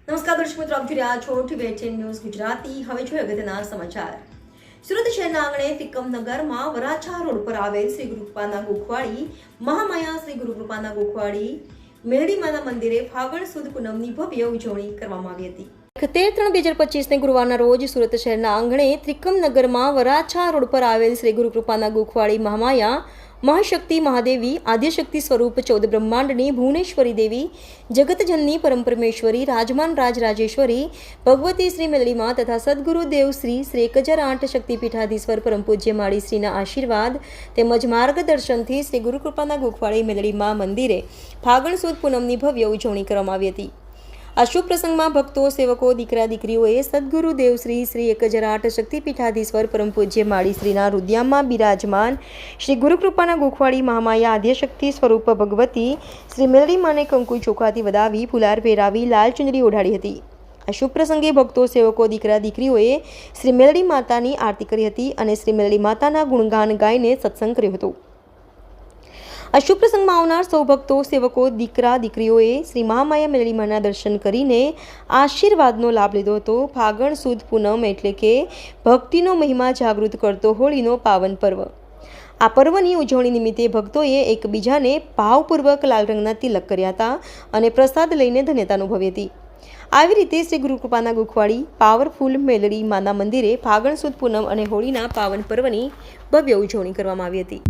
નમસ્કાર દર્શક મિત્રો, આપ જોઈ રહ્યા છો ટીવી18 ન્યૂઝ ગુજરાતી। હવે જોઈએ અગત્યના સમાચાર। સુરત શહેરના આંગણે ત્રિકમનગરમાં વરાછા રોડ પર આવેલ શ્રી ગુરુકૃપાના ગોખવાડી મહામાયા શ્રી ગુરુકૃપાના ગોખવાડી મેરડીમાના મંદિરે ફાગણ સુદ પૂનમની ભવ્ય ઉજવણી કરવામાં આવી હતી। 13/3/2025 ગુરુવારના રોજ સુરત શહેરના આંગણે ત્રિકમનગરમાં વરાછા રોડ પર આવેલ શ્રી ગુરુકૃપાના ગોખવાડી મહામાયા મહાશક્તિ મહાદેવી આદ્યશક્તિ સ્વરૂપ 14 બ્રહ્માંડની ભુવનેશ્વરી દેવી જગતજનની પરમ પરમેશ્વરી રાજમાન રાજરાજેશ્વરી ભગવતી શ્રી મેલડીમાં તથા સદગુરુ દેવ શ્રી 1008 શક્તિપીઠાધીશ્વર પરમ પૂજ્ય માળી શ્રીના આશીર્વાદ તેમજ માર્ગદર્શનથી શ્રી ગુરુકૃપાના ગોખવાડી મેલડીમાં મંદિરે ફાગણ સુદ પૂનમની ભવ્ય ઉજવણી કરવામાં આવી હતી। આ શુભ પ્રસંગમાં ભક્તો, સેવકો, દીકરા દીકરીઓએ સદગુરુ દેવ શ્રી 1008 શક્તિપીઠાધીશ્વર પરમ પૂજ્ય માળી શ્રીના રુદ્યામાં બિરાજમાન શ્રી ગુરુકૃપાના ગોખવાડી મહામાયા આદ્યશક્તિ સ્વરૂપ ભગવતી શ્રી મેલડીમાને કંકુ ચોખાથી વધાવી ફુલાર પહેરાવી લાલ ચુંદડી ઓઢાડી હતી। આ શુભ પ્રસંગે ભક્તો, સેવકો, દીકરા દીકરીઓએ શ્રી મેલડી માતાની આરતી કરી હતી અને શ્રી મેલડી માતાના ગુણગાન ગાઈને સત્સંગ કર્યો હતો। આ શુભ પ્રસંગમાં આવનાર સૌ ભક્તો, સેવકો, દીકરા દીકરીઓએ શ્રી મહામાયા મેલડીમાના દર્શન કરીને આશીર્વાદનો લાભ લીધો હતો। ફાગણ સુદ પૂનમ એટલે કે ભક્તિનો મહિમા જાગૃત કરતો હોળીનો પાવન પર્વ। આ પર્વની ઉજવણી નિમિત્તે ભક્તોએ એકબીજાને ભાવપૂર્વક લાલ રંગના તિલક કર્યા હતા અને પ્રસાદ લઈને ધન્યતા અનુભવી હતી। આવી રીતે શ્રી ગુરુકૃપાના ગોખવાડી પાવરફુલ મેલડી માના મંદિરે ફાગણ સુદ પૂનમ અને હોળીના પાવન પર્વની ભવ્ય ઉજવણી કરવામાં આવી હતી।